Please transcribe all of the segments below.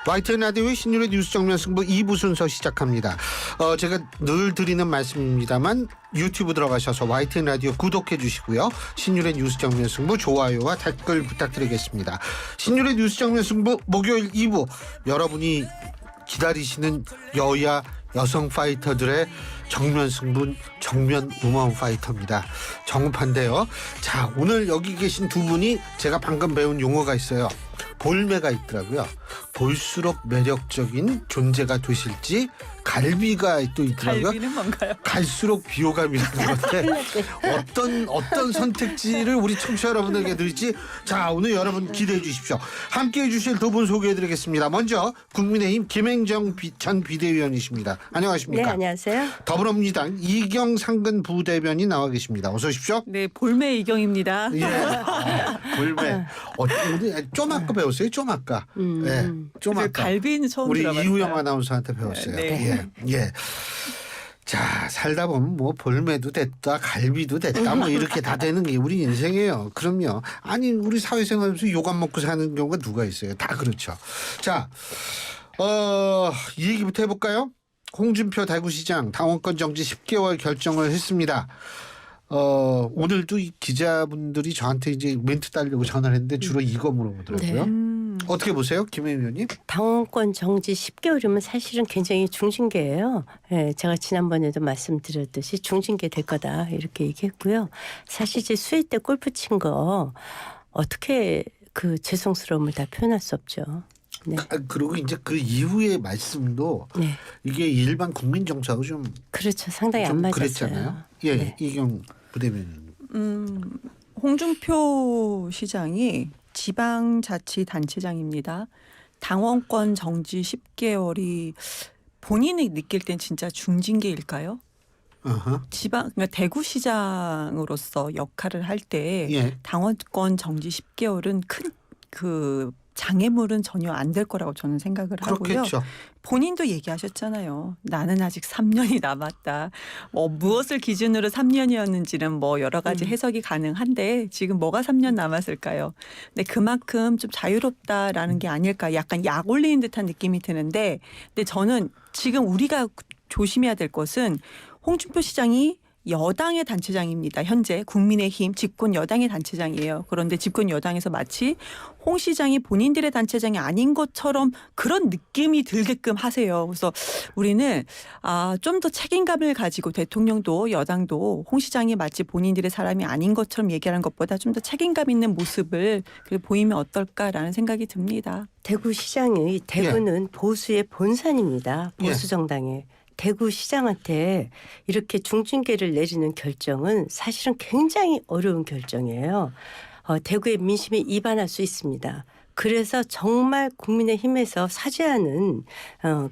YTN 라디오의 신율의 뉴스 정면 승부 2부 순서 시작합니다. 제가 늘 드리는 말씀입니다만 유튜브 들어가셔서 YTN 라디오 구독해 주시고요. 신율의 뉴스 정면 승부 좋아요와 댓글 부탁드리겠습니다. 신율의 뉴스 정면 승부 목요일 2부 여러분이 기다리시는 여야 여성 파이터들의 정면 승부 정면 우먼 파이터입니다. 정판데요. 자, 오늘 여기 계신 두 분이 제가 방금 배운 용어가 있어요. 볼매가 있더라고요. 볼수록 매력적인 존재가 되실지 갈비가 또 있더라고요. 갈비는 뭔가요? 갈수록 비호감이라는 건데 어떤 선택지를 우리 청취자 여러분들에게 드릴지 자 오늘 여러분 기대해 주십시오. 함께해 주실 두 분 소개해드리겠습니다. 먼저 국민의힘 김행정 전 비대위원이십니다. 안녕하십니까? 네, 안녕하세요. 더불어민주당 이경 상근 부대변인 나와 계십니다. 어서 오십시오. 네, 볼매 이경입니다. 예, 볼매. 우리 좀 아까 배웠어요. 좀 아까. 예, 좀 아까. 갈비는 처음 우리 들어봤어요. 이우영 아나운서한테 배웠어요. 네. 예. 자, 살다 보면 뭐 볼매도 됐다, 갈비도 됐다, 뭐 이렇게 다 되는 게 우리 인생이에요. 그럼요. 아니 우리 사회생활에서 욕 안 먹고 사는 경우가 누가 있어요? 다 그렇죠. 자, 이 얘기부터 해볼까요? 홍준표 대구시장 당원권 정지 10개월 결정을 했습니다. 오늘도 이 기자분들이 저한테 이제 멘트 따려고 전화를 했는데 주로 이거 물어보더라고요. 네. 어떻게 보세요, 김 의원님? 당원권 정지 10개월이면 사실은 굉장히 중징계예요. 예, 제가 지난번에도 말씀드렸듯이 중징계 될 거다 이렇게 얘기했고요. 사실 이제 수해 때 골프 친 거 어떻게 그 죄송스러움을 다 표현할 수 없죠. 네. 그리고 이제 그 이후의 말씀도 네. 이게 일반 국민 정서하고 좀 그렇죠. 상당히 안 좀 맞았어요. 그랬잖아요. 예, 네. 이경 부대변인. 홍준표 시장이 지방자치단체장입니다. 당원권 정지 10개월이 본인이 느낄 땐 진짜 중징계일까요? 어허. 그러니까 대구시장으로서 역할을 할 때 예. 당원권 정지 10개월은 큰 그 장애물은 전혀 안 될 거라고 저는 생각을 하고요. 그렇겠죠. 본인도 얘기하셨잖아요. 나는 아직 3년이 남았다. 뭐 무엇을 기준으로 3년이었는지는 뭐 여러 가지 해석이 가능한데 지금 뭐가 3년 남았을까요? 근데 그만큼 좀 자유롭다라는 게 아닐까. 약간 약 올리는 듯한 느낌이 드는데 근데 저는 지금 우리가 조심해야 될 것은 홍준표 시장이 여당의 단체장입니다. 현재 국민의힘 집권 여당의 단체장이에요. 그런데 집권 여당에서 마치 홍 시장이 본인들의 단체장이 아닌 것처럼 그런 느낌이 들게끔 하세요. 그래서 우리는 좀 더 책임감을 가지고 대통령도 여당도 홍 시장이 마치 본인들의 사람이 아닌 것처럼 얘기하는 것보다 좀 더 책임감 있는 모습을 보이면 어떨까라는 생각이 듭니다. 대구시장이 대구는 보수의 본산입니다. 예. 보수 정당에. 대구시장한테 이렇게 중징계를 내리는 결정은 사실은 굉장히 어려운 결정이에요. 대구의 민심이 이반할 수 있습니다. 그래서 정말 국민의힘에서 사죄하는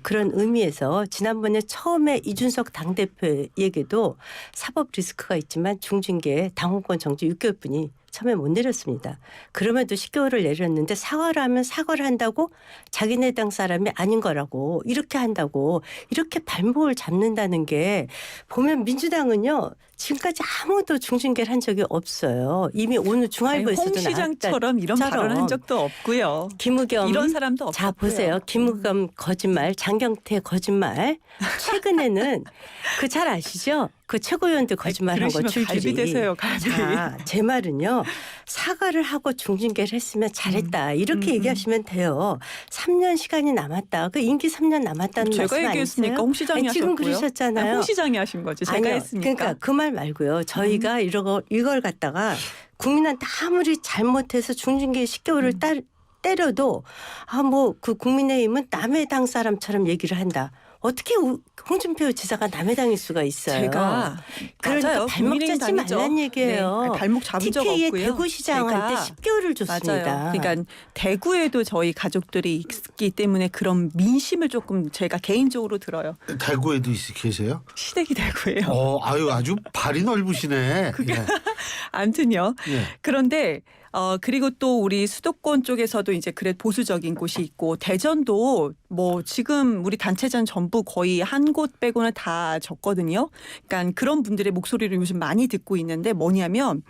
그런 의미에서 지난번에 처음에 이준석 당대표에게도 사법 리스크가 있지만 중징계 당원권 정지 6개월뿐이 처음에 못 내렸습니다. 그럼에도 10개월을 내렸는데 사과를 하면 사과를 한다고 자기네 당 사람이 아닌 거라고 이렇게 한다고 이렇게 발목을 잡는다는 게 보면 민주당은요. 지금까지 아무도 중징계를 한 적이 없어요. 이미 오늘 중앙일보에서도 홍 시장처럼 이런 발언을 한 적도 없고요. 김우겸 이런 사람도 없고요. 자 보세요. 김우겸 거짓말, 장경태 거짓말. 최근에는 그 잘 아시죠? 그 최고위원들 거짓말한 거 줄줄이. 갈비 되세요. 갈비. 자, 제 말은요. 사과를 하고 중징계를 했으면 잘했다. 이렇게 얘기하시면 돼요. 3년 시간이 남았다. 그 임기 3년 남았다는 말씀 제가 얘기했으니까 아니세요? 홍 시장이 하셨고요. 지금 그러셨잖아요. 홍 시장이 하신 거지. 제가 아니요. 했으니까. 그러니까 그 말 말고요. 저희가 이걸 갖다가 국민한테 아무리 잘못해서 중징계 10개월을 때려도 뭐 그 국민의힘은 남의 당 사람처럼 얘기를 한다. 어떻게 홍준표 지사가 남의 당일 수가 있어요. 제가 그러니까 맞아요. 발목 국민의힘 잡지 당이죠. 말란 얘기예요. 네. 발목 잡은 적 TK의 없고요. 대구시장한테 제가 10개월을 줬습니다. 맞아요. 그러니까 대구에도 저희 가족들이 있기 때문에 그런 민심을 조금 제가 개인적으로 들어요. 대구에도 계세요? 시댁이 대구예요. 아주 발이 넓으시네. 예. 아무튼요. 예. 그런데 그리고 또 우리 수도권 쪽에서도 이제 그래 보수적인 곳이 있고 대전도 뭐 지금 우리 단체장 전부 거의 한 곳 빼고는 다 졌거든요. 그러니까 그런 분들의 목소리를 요즘 많이 듣고 있는데 뭐냐면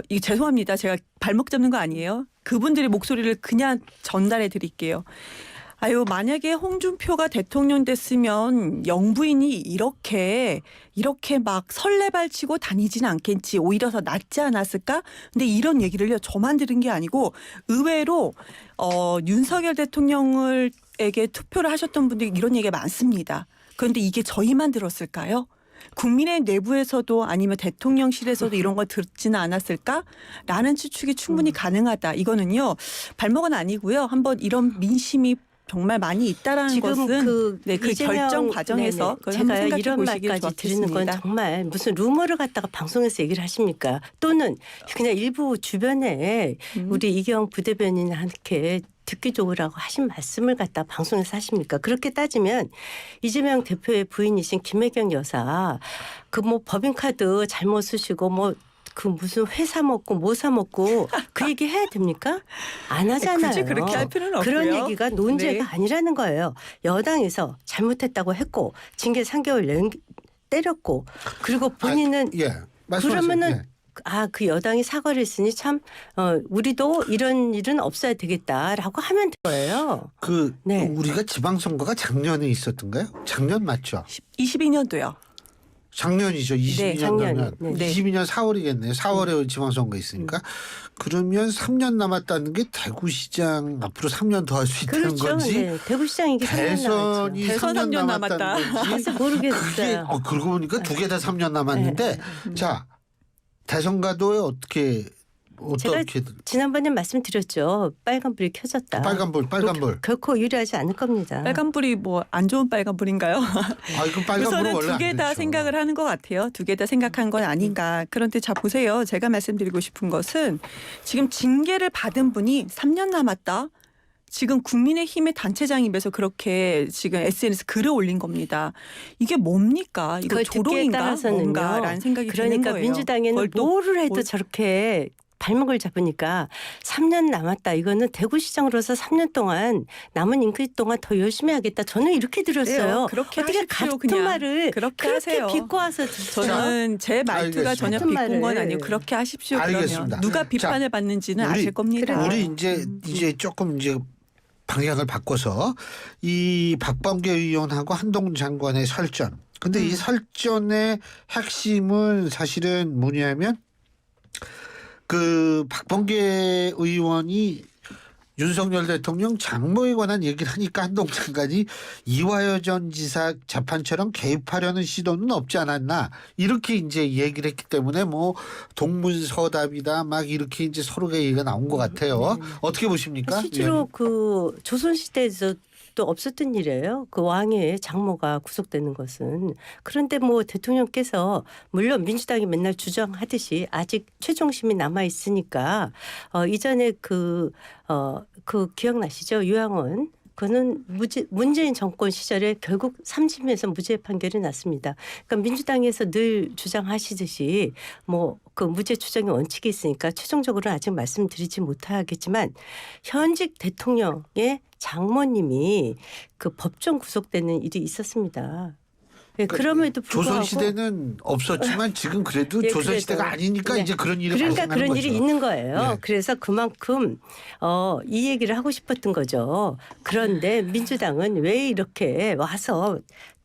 이 죄송합니다. 제가 발목 잡는 거 아니에요. 그분들의 목소리를 그냥 전달해 드릴게요. 아유, 만약에 홍준표가 대통령 됐으면 영부인이 이렇게 막 설레발치고 다니진 않겠지. 오히려 더 낫지 않았을까? 근데 이런 얘기를요, 저만 들은 게 아니고 의외로 윤석열 대통령에게 투표를 하셨던 분들이 이런 얘기가 많습니다. 그런데 이게 저희만 들었을까요? 국민의 내부에서도 아니면 대통령실에서도 이런 걸 듣지는 않았을까라는 추측이 충분히 가능하다. 이거는요, 발목은 아니고요. 한번 이런 민심이 정말 많이 있다라는 지금 것은 그 결정 과정에서 그걸 한번 제가 생각해 이런 보시길 말까지 들는 건 좋겠습니다. 정말 무슨 루머를 갖다가 방송에서 얘기를 하십니까? 또는 그냥 일부 주변에 우리 이경 부대변인한테 듣기 좋으라고 하신 말씀을 갖다 방송에서 하십니까? 그렇게 따지면 이재명 대표의 부인이신 김혜경 여사 그 뭐 법인카드 잘못 쓰시고 뭐 그 무슨 회 사 먹고 뭐 사 먹고 그 얘기 해야 됩니까? 안 하잖아요. 굳이 그렇게 할 필요는 없고요. 그런 얘기가 논제가 네. 아니라는 거예요. 여당에서 잘못했다고 했고 징계 3개월 때렸고 그리고 본인은 예. 말씀하세요. 그러면은 예. 그 여당이 사과를 했으니 참 우리도 이런 일은 없어야 되겠다라고 하면 될 거예요. 네. 우리가 지방선거가 작년에 있었던가요? 작년 맞죠? 22년도요. 작년이죠. 22년 작년. 되면 네. 22년 4월이겠네요. 4월에 지방선거 있으니까 그러면 3년 남았다는 게 대구시장 앞으로 3년 더 할 수 있다는 그렇죠. 건지 네. 대구시장 이게 3년 대선이 대선 3년 3년 남았다는 남았다. 건지 글쎄 모르겠어요. 그게 그러고 보니까 두 개 다 3년 남았는데 자 대선가도에 어떻게 지난번에 말씀드렸죠. 빨간불이 켜졌다. 빨간불 결코 유리하지 않을 겁니다. 빨간불이 뭐 안 좋은 빨간불인가요? 이거 빨간불은 우선은 원래 두 개 다 생각을 하는 것 같아요. 두 개 다 생각한 건 아닌가. 그런데 자 보세요. 제가 말씀드리고 싶은 것은 지금 징계를 받은 분이 3년 남았다. 지금 국민의힘의 단체장임에서 그렇게 지금 SNS 글을 올린 겁니다. 이게 뭡니까? 이거 조롱인가? 뭔가라는 생각이 드는 그러니까 거예요. 민주당에는 뭐를 해도 저렇게 발목을 잡으니까 3년 남았다. 이거는 대구시장으로서 3년 동안 남은 임기 동안 더 열심히 하겠다. 저는 이렇게 들었어요. 그렇게 어떻게 하십시오, 같은 그냥. 말을 그렇게 그렇게 하세요. 비꼬아서 저는 제 말투가 전혀 같은 비꼰 건 말을. 아니고 그렇게 하십시오. 알겠습니다. 그러면 누가 비판을 받는지는 아실 겁니다. 우리 이제 조금 방향을 바꿔서 이 박범계 의원하고 한동훈 장관의 설전. 근데 이 설전의 핵심은 사실은 뭐냐면 그 박범계 의원이 윤석열 대통령 장모에 관한 얘기를 하니까 한동훈 장관이 이화여 전 지사 재판처럼 개입하려는 시도는 없지 않았나 이렇게 이제 얘기를 했기 때문에 뭐 동문서답이다 막 이렇게 이제 서로가 얘기가 나온 것 같아요. 어떻게 보십니까? 실제로 그 조선시대에서 또 없었던 일이에요. 그 왕의 장모가 구속되는 것은. 그런데 뭐 대통령께서 물론 민주당이 맨날 주장하듯이 아직 최종심이 남아 있으니까 이전에 그 기억나시죠? 유양원. 그는 문재인 정권 시절에 결국 3심에서 무죄 판결이 났습니다. 그러니까 민주당에서 늘 주장하시듯이 뭐 그 무죄 추정의 원칙이 있으니까 최종적으로는 아직 말씀드리지 못하겠지만 현직 대통령의 장모님이 그 법정 구속되는 일이 있었습니다. 그럼에도 불구하고 조선시대는 없었지만 지금 그래도 예, 조선시대가 그래도. 아니니까 네. 이제 그런 일이 그러니까 발생하는 그런 거죠. 일이 있는 거예요. 네. 그래서 그만큼 이 얘기를 하고 싶었던 거죠. 그런데 민주당은 왜 이렇게 와서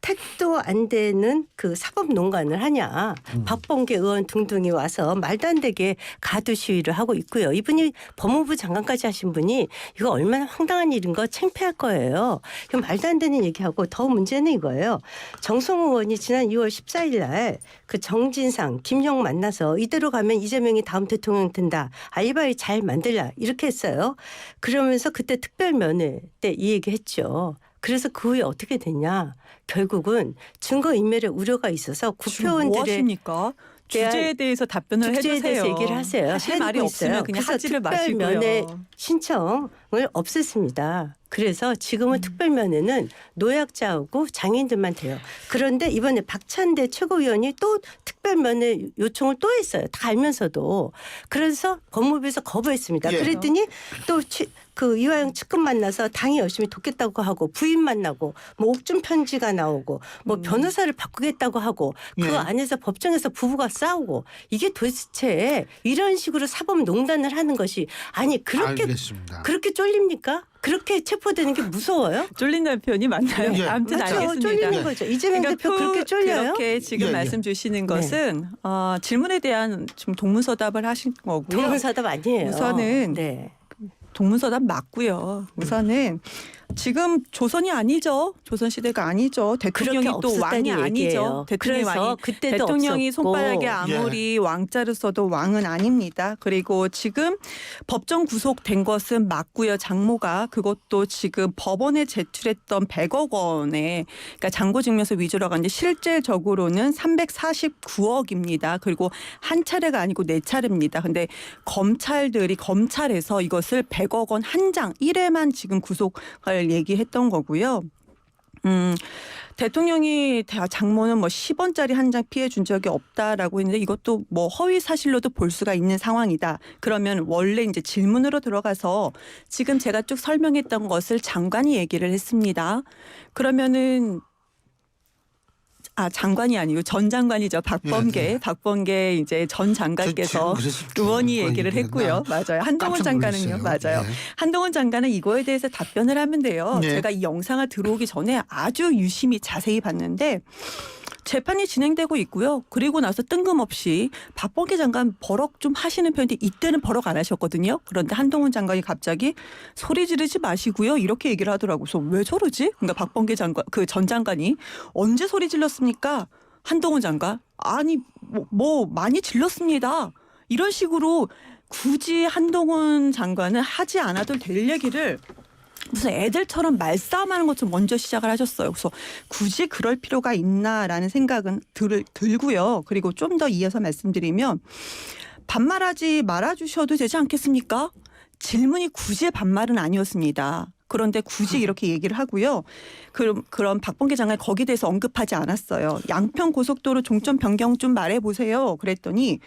택도 안 되는 그 사법 농간을 하냐. 박범계 의원 등등이 와서 말도 안 되게 가두 시위를 하고 있고요. 이분이 법무부 장관까지 하신 분이 이거 얼마나 황당한 일인 거 창피할 거예요. 이건 말도 안 되는 얘기하고 더 문제는 이거예요. 정성호 의원이 지난 2월 14일 날 그 정진상, 김용 만나서 이대로 가면 이재명이 다음 대통령 된다. 알리바이 잘 만들라. 이렇게 했어요. 그러면서 그때 특별면회 때 이 얘기 했죠. 그래서 그 후에 어떻게 됐냐. 결국은 증거인멸의 우려가 있어서 국회의원들의 뭐 하십니까? 주제에 대해서 답변을 주제에 해주세요. 대해서 얘기를 하세요. 하실 말이 없으면 그냥 하지를 마시고요. 특별면회 신청을 없앴습니다. 그래서 지금은 특별면회는 노약자하고 장애인들만 돼요. 그런데 이번에 박찬대 최고위원이 또 특별면회 요청을 또 했어요. 다 알면서도. 그래서 법무부에서 거부했습니다. 예. 그랬더니 또 그 이화영 측근 만나서 당이 열심히 돕겠다고 하고 부인 만나고 뭐 옥중 편지가 나오고 뭐 변호사를 바꾸겠다고 하고 그 예. 안에서 법정에서 부부가 싸우고 이게 도대체 이런 식으로 사법 농단을 하는 것이 아니 그렇게 알겠습니다. 그렇게 쫄립니까? 그렇게 체포되는 게 무서워요? 쫄린다는 표현이 맞나요? 예. 아무튼 맞죠? 알겠습니다. 쫄리는 예. 거죠. 이재명 대표 그렇게 쫄려요? 그렇게 지금 예, 예. 말씀 주시는 것은 질문에 대한 좀 동문서답을 하신 거고요. 동문서답 아니에요. 우선은 네. 동문서답 맞고요. 우선은 지금 조선이 아니죠. 조선시대가 아니죠. 대통령이 그렇게 또 왕이 없었다는 아니죠. 얘기예요. 대통령이 그래서 왕이 그때도 대통령이 없었고. 손바닥에 아무리 왕자를 써도 왕은 아닙니다. 그리고 지금 법정 구속된 것은 맞고요. 장모가 그것도 지금 법원에 제출했던 100억 원에 그러니까 잔고증명서 위조라고 하는데 실질적으로는 349억입니다. 그리고 한 차례가 아니고 4차례입니다. 근데 검찰에서 이것을 100억 원 한 장 1회만 지금 구속을 얘기했던 거고요. 대통령이 장모는 뭐 10원짜리 한 장 피해 준 적이 없다라고 했는데 이것도 뭐 허위 사실로도 볼 수가 있는 상황이다. 그러면 원래 이제 질문으로 들어가서 지금 제가 쭉 설명했던 것을 장관이 얘기를 했습니다. 그러면은 장관이 아니고 전 장관이죠. 박범계 이제 전 장관께서 의원이 얘기를 했고요. 맞아요. 한동훈 장관은요. 맞아요. 네. 한동훈 장관은 이거에 대해서 답변을 하면 돼요. 네. 제가 이 영상을 들어오기 전에 아주 유심히 자세히 봤는데 재판이 진행되고 있고요. 그리고 나서 뜬금없이 박범계 장관 버럭 좀 하시는 편인데 이때는 버럭 안 하셨거든요. 그런데 한동훈 장관이 갑자기 소리 지르지 마시고요. 이렇게 얘기를 하더라고요. 그래서 왜 저러지? 그러니까 박범계 장관 그 전 장관이 언제 소리 질렀습니까? 한동훈 장관 아니 뭐 많이 질렀습니다. 이런 식으로 굳이 한동훈 장관은 하지 않아도 될 얘기를 무슨 애들처럼 말싸움하는 것처럼 먼저 시작을 하셨어요. 그래서 굳이 그럴 필요가 있나라는 생각은 들고요. 그리고 좀 더 이어서 말씀드리면 반말하지 말아주셔도 되지 않겠습니까? 질문이 굳이 반말은 아니었습니다. 그런데 굳이 이렇게 얘기를 하고요. 그럼 박범계 장관이 거기에 대해서 언급하지 않았어요. 양평 고속도로 종점 변경 좀 말해보세요. 그랬더니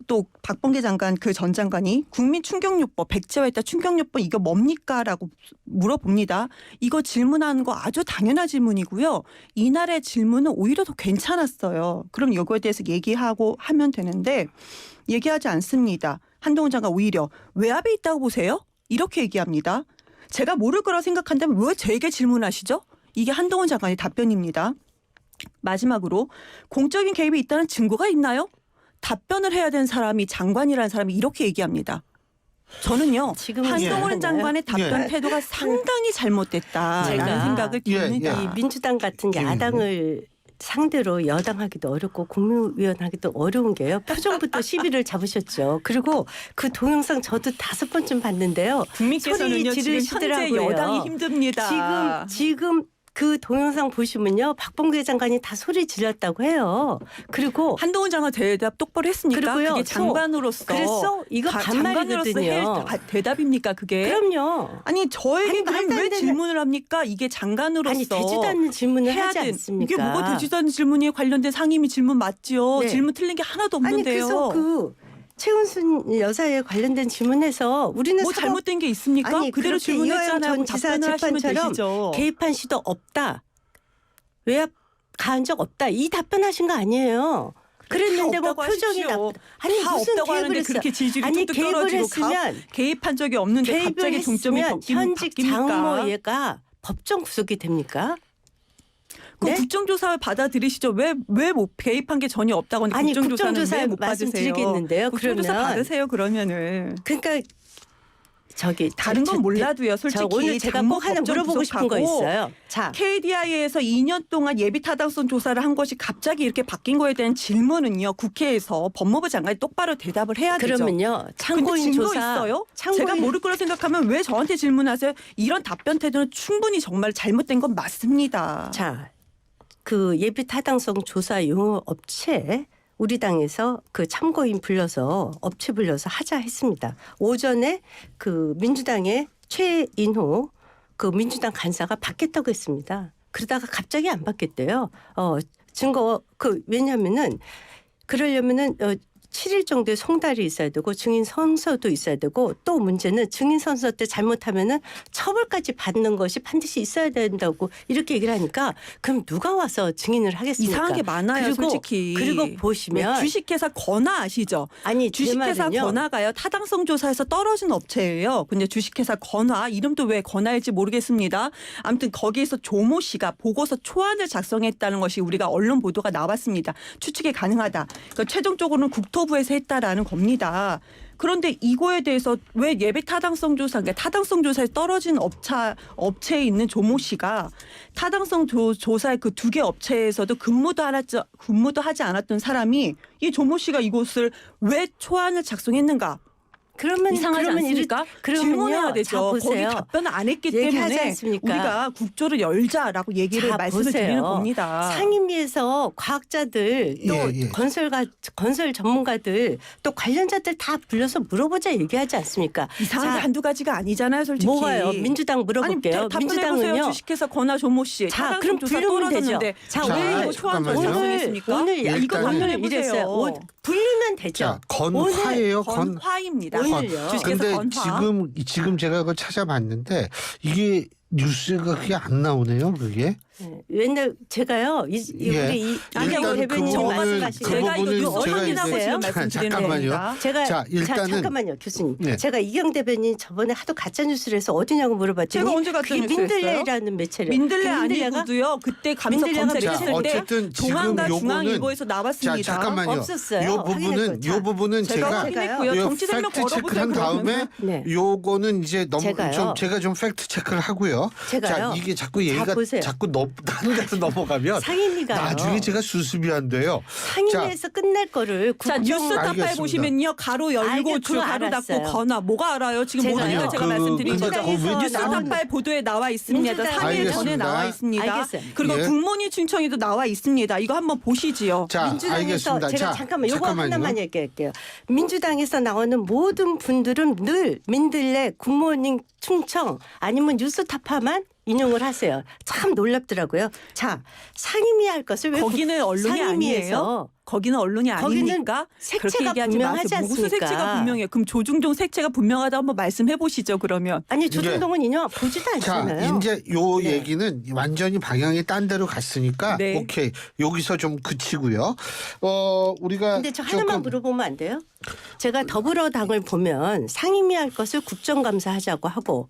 또 박범계 장관 그 전 장관이 국민 충격요법 백제화했다 충격요법 이거 뭡니까라고 물어봅니다. 이거 질문하는 거 아주 당연한 질문이고요. 이날의 질문은 오히려 더 괜찮았어요. 그럼 이거에 대해서 얘기하고 하면 되는데 얘기하지 않습니다. 한동훈 장관 오히려 외압이 있다고 보세요? 이렇게 얘기합니다. 제가 모를 거라고 생각한다면 왜 저에게 질문하시죠? 이게 한동훈 장관의 답변입니다. 마지막으로 공적인 개입이 있다는 증거가 있나요? 답변을 해야 되는 사람이 장관이라는 사람이 이렇게 얘기합니다. 저는요. 지금은 한동훈 예. 장관의 답변 예. 태도가 상당히 잘못됐다라는 제가 생각을 듭니다. 예. 이 민주당 같은 야당을 상대로 여당하기도 어렵고 국무위원 하기도 어려운 게요. 표정부터 시비를 잡으셨죠. 그리고 그 동영상 저도 5번쯤 봤는데요. 국민께서는요 소리 지금 현재 지르시더라고요. 여당이 힘듭니다. 지금 그 동영상 보시면요. 박범계 장관이 다 소리 질렀다고 해요. 그리고 한동훈 장관 대답 똑바로 했습니까? 그리고요. 그게 장관으로서 그랬어? 이거 반말이거든요. 장관으로서 대답입니까 그게? 그럼요. 아니 저에게 아니, 그럼 말도 안 왜 되는- 질문을 합니까? 이게 장관으로서 아니 되지도 않는 질문을 해야 하지 된 않습니까? 이게 뭐가 되지도 않는 질문에 관련된 상임위 질문 맞죠? 네. 질문 틀린 게 하나도 아니 없는데요. 그래서 그 최은순 여사에 관련된 질문에서 우리는 뭐 잘못된 게 있습니까? 아니, 그대로 그렇게 이화영 질문했잖아요. 전 지사 답변을 하시면 재판처럼 되시죠. 개입한 시도 없다. 외압 가한 적 없다. 이 답변하신 거 아니에요. 그랬는데 뭐 없다고 표정이 하십시오. 아니 다 무슨 없다고 개입을 하는데 했어. 그렇게 질질이 아니 뚝뚝 개입을 떨어지고 했으면 개입한 적이 없는데 개입을 갑자기 종점이 했으면 현직 바뀝니까? 장모얘가 법정 구속이 됩니까? 그 네? 국정조사를 받아들이시죠. 왜 못 개입한 게 전혀 없다고 하는데 아니 국정조사는 국정조사 왜 못 받으세요? 말씀드리겠는데요. 국정조사 그러면 받으세요 그러면은. 그러니까 저기 다른 건 몰라도요. 솔직히 저 오늘 제가 장모 꼭 하나 법정 물어보고 싶은 거 구속하고 있어요. 자, KDI에서 2년 동안 예비 타당성 조사를 한 것이 갑자기 이렇게 바뀐 거에 대한 질문은요. 국회에서 법무부 장관이 똑바로 대답을 해야 되죠. 그러면요. 근데 참고인 증거 조사 있어요? 참고인 제가 모를 거라 생각하면 왜 저한테 질문하세요? 이런 답변 태도는 충분히 정말 잘못된 건 맞습니다. 자, 그 예비 타당성 조사 용어 업체 우리 당에서 그 참고인 불러서 업체 불러서 하자 했습니다. 오전에 그 민주당의 최인호 그 민주당 간사가 받겠다고 했습니다. 그러다가 갑자기 안 받겠대요. 증거 그 왜냐하면은 그러려면은 7일 정도의 송달이 있어야 되고 증인 선서도 있어야 되고 또 문제는 증인 선서 때 잘못하면은 처벌까지 받는 것이 반드시 있어야 된다고 이렇게 얘기를 하니까 그럼 누가 와서 증인을 하겠습니까? 이상한 게 많아요, 그리고, 솔직히. 그리고 보시면 네, 주식회사 건화 아시죠? 아니 제 주식회사 말은요. 건화가요 타당성 조사에서 떨어진 업체예요. 근데 주식회사 건화 이름도 왜 건화일지 모르겠습니다. 아무튼 거기에서 조모 씨가 보고서 초안을 작성했다는 것이 우리가 언론 보도가 나왔습니다. 추측이 가능하다. 그러니까 최종적으로는 국토부에서 했다라는 겁니다. 그런데 이거에 대해서 왜 예배 타당성 조사, 그러니까 타당성 조사에 떨어진 업체에 있는 조모 씨가 타당성 조사의 그 두 개 업체에서도 근무도 하지 않았던 사람이 이 조모 씨가 이곳을 왜 초안을 작성했는가? 그러면 이상하지 않습니까? 질문해야 되죠. 거기 보세요. 답변을 안 했기 얘기하지 때문에 않습니까? 우리가 국조를 열자라고 얘기를 자, 말씀을 보세요. 드리는 겁니다. 상임위에서 과학자들 또 예. 건설 전문가들 또 관련자들 다 불러서 물어보자 얘기하지 않습니까? 이상한 게 자, 한두 가지가 아니잖아요, 솔직히. 뭐가요? 민주당 물어볼게요. 아니, 답변해보세요. 민주당은요. 주식회사 건화 조모 씨. 자, 타당성 그럼 조사 부르면 되죠. 떨어졌는데 자, 왜 이거 초안 잠깐만요. 작성했습니까? 오늘 이거 일단은 답변해보세요. 이랬어요. 부르면 되죠. 자, 건화예요. 건화입니다. 오늘요. 주식회사 근데 건화. 지금 제가 그걸 찾아봤는데 이게 뉴스가 그게 안 나오네요. 그게. 네. 옛날 제가요. 예. 우리 아니, 일단 이경호 대변인 그 말씀 부분은- 하시고 제가 이거 부분은 뉴스 제가 확인하고 이제- 지금 자, 말씀드리는 잠깐만요. 겁니다. 제가 자, 일단은- 잠깐만요, 교수님. 네. 제가 이경 대변인 저번에 하도 가짜 뉴스를 해서 어디냐고 물어봤더니 제가 언제 가짜 그게 뉴스 했어요? 민들레라는 매체를 민들레 그 아니고도요. 그때 감사 민들레가 검색했을 자, 때 어쨌든 지금 동아인가 요거는 중앙일보에서 자, 나왔습니다. 잠깐만요. 없었어요. 요 부분은 자, 요 부분은 제가 제가 확인했고요. 요 정치 설명 팩트 체크한 걸어보세요. 다음에 네. 요거는 이제 너무 제가요. 제가 좀 팩트 체크를 하고요. 제가요. 자, 이게 자꾸 자, 얘기가 보세요. 자꾸 다른 데서 넘어가면 상임위가요. 나중에 제가 수습이 안 돼요. 상임위에서 끝날 거를 자, 뉴스 탑파에 알겠습니다. 보시면요. 가로 열고 줄 그거 가로 닫고 알았어요. 건화. 뭐가 알아요? 지금 제가요. 모든 걸 제가 그- 말씀드린 근데 거죠. 그거 왜 뉴스 나오는- 탑파에 보도에 나와 있습니다. 민주당- 3일 전에 알겠습니다. 나와 있습니다. 알겠어요. 그리고 예. 국무위 충청에도 나와 있습니다. 이거 한번 보시지요. 자, 민주당에서 알겠습니다. 제가 자, 잠깐만 요거 잠깐만요. 하나만 얘기할게요. 민주당에서 나오는 모든 분들은 늘 민들레, 굿모닝 충청 아니면 뉴스타파만 인용을 하세요. 참 놀랍더라고요. 자, 상임위 할 것을 왜 거기는 언론이 상임위에서 아니에요. 거기는 언론이 거기는 아니니까 그렇게 색채가 얘기하지 분명하지 마세요. 무슨 않습니까? 색채가 분명해요. 그럼 조중동 색채가 분명하다 한번 말씀해 보시죠. 그러면. 아니 조중동은 인용 보지도 자, 않잖아요. 이제 요 네. 얘기는 완전히 방향이 딴 데로 갔으니까 네. 오케이. 여기서 좀 그치고요. 우리가 근데 저 하나만 조금- 물어보면 안 돼요? 제가 더불어당을 보면 상임위 할 것을 국정감사하자고 하고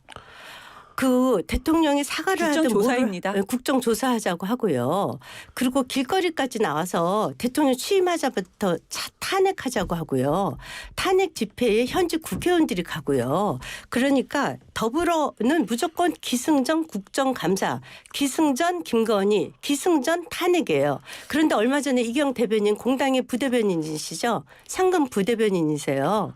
그 대통령이 사과를 하든 국정조사입니다. 뭐를- 국정조사하자고 하고요. 그리고 길거리까지 나와서 대통령 취임하자부터 탄핵하자고 하고요. 탄핵 집회에 현직 국회의원들이 가고요. 그러니까 더불어는 무조건 기승전 국정감사, 기승전 김건희, 기승전 탄핵이에요. 그런데 얼마 전에 이경 대변인 공당의 부대변인이시죠? 상금 부대변인이세요.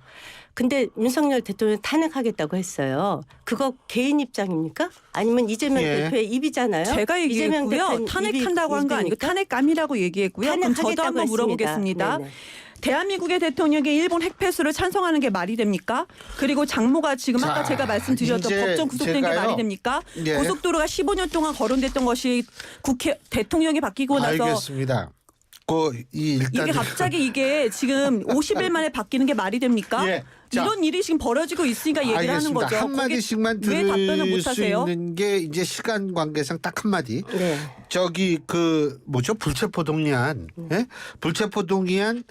근데 윤석열 대통령 탄핵하겠다고 했어요. 그거 개인 입장입니까? 아니면 이재명 예. 대표의 입이잖아요. 제가 이재명 얘기했고요. 대표는 탄핵한다고 한 거 아니고 입입니까? 탄핵감이라고 얘기했고요. 그럼 저도 탄핵하겠다고 한번 했습니다. 물어보겠습니다. 네네. 대한민국의 대통령이 일본 핵폐수를 찬성하는 게 말이 됩니까? 그리고 장모가 지금 아까 자, 제가 말씀드렸던 이제 법정 구속된 게 제가요. 말이 됩니까? 예. 고속도로가 15년 동안 거론됐던 것이 국회 대통령이 바뀌고 나서 알겠습니다. 일단 이게 갑자기 이게 지금 50일 만에 바뀌는 게 말이 됩니까? 예. 자, 이런 일이 지금 벌어지고 있으니까 얘기를 하는 알겠습니다. 거죠. 한 마디씩만 왜 답변을 들을 못 수 하세요? 있는 게 이제 시간 관계상 딱 한 마디. 네. 저기 불체포 동의안, 예? 불체포 동의안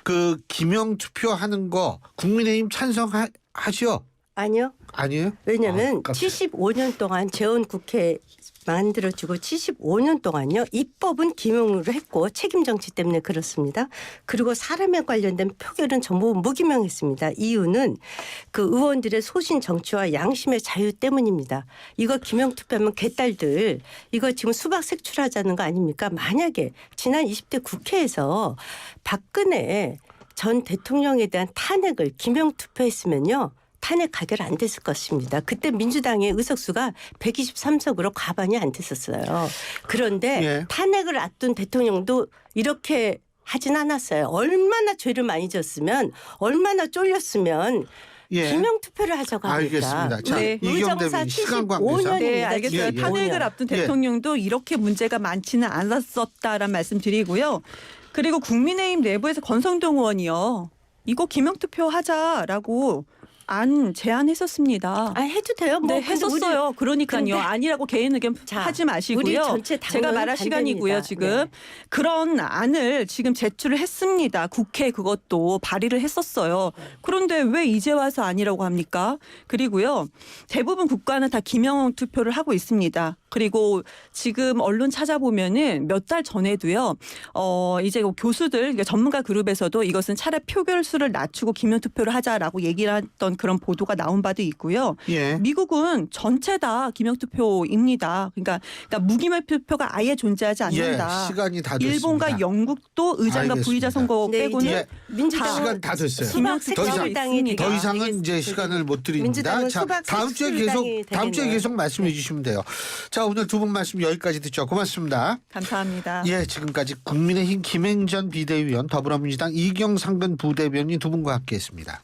그 기명 투표하는 거 국민의힘 찬성하죠? 아니요. 아니에요? 왜냐하면 깜짝이야. 75년 동안 재원 국회 만들어지고 75년 동안요. 입법은 김용으로 했고 책임 정치 때문에 그렇습니다. 그리고 사람에 관련된 표결은 전부 무기명했습니다. 이유는 그 의원들의 소신 정치와 양심의 자유 때문입니다. 이거 김용 투표하면 개딸들 이거 지금 수박 색출하자는 거 아닙니까? 만약에 지난 20대 국회에서 박근혜 전 대통령에 대한 탄핵을 김용 투표했으면요. 탄핵 가결 안 됐을 것입니다. 그때 민주당의 의석수가 123석으로 과반이 안 됐었어요. 그런데 예. 탄핵을 앞둔 대통령도 이렇게 하진 않았어요. 얼마나 죄를 많이 졌으면 얼마나 쫄렸으면 예. 기명 투표를 하자고 합니다. 알겠습니다. 자, 네. 이경 대변인 시간 관계상. 75년입니다. 네, 알겠어요. 예, 예. 탄핵을 앞둔 예. 대통령도 이렇게 문제가 많지는 않았었다라는 말씀 드리고요. 그리고 국민의힘 내부에서 권성동 의원이요. 이거 기명투표 하자라고 제안했었습니다. 아 해도 돼요. 뭐 네, 근데 했었어요. 그러니까요. 근데- 아니라고 개인 의견 자, 하지 우리 마시고요. 전체 제가 당론은 말할 시간이고요. 반대입니다. 지금 네. 그런 안을 지금 제출을 했습니다. 국회 그것도 발의를 했었어요. 그런데 왜 이제 와서 아니라고 합니까? 그리고요. 대부분 국가는 다 기명 투표를 하고 있습니다. 그리고 지금 언론 찾아보면은 몇 달 전에도요. 이제 교수들 그러니까 전문가 그룹에서도 이것은 차라리 표결 수를 낮추고 기명 투표를 하자라고 얘기를 했던 그런 보도가 나온 바도 있고요. 예. 미국은 전체 다 기명 투표입니다. 그러니까 무기명 투표가 아예 존재하지 않는다. 예, 시간이 다 됐습니다. 일본과 영국도 의장과 알겠습니다. 부의자 선거 네, 빼고는 이제 예, 민주당은 시간 다 됐어요. 기명 수박 더 이상- 색칠당이 있습니다. 더 이상은 되겠- 이제 시간을 못 드립니다. 민주당은 자, 수박 다음 주에 색칠당이 되겠네요. 계속 말씀해 주시면 돼요. 자, 오늘 두 분 말씀 여기까지 듣죠. 고맙습니다. 감사합니다. 예, 지금까지 국민의힘 김행전 비대위원, 더불어민주당 이경상근 부대변인 두 분과 함께했습니다.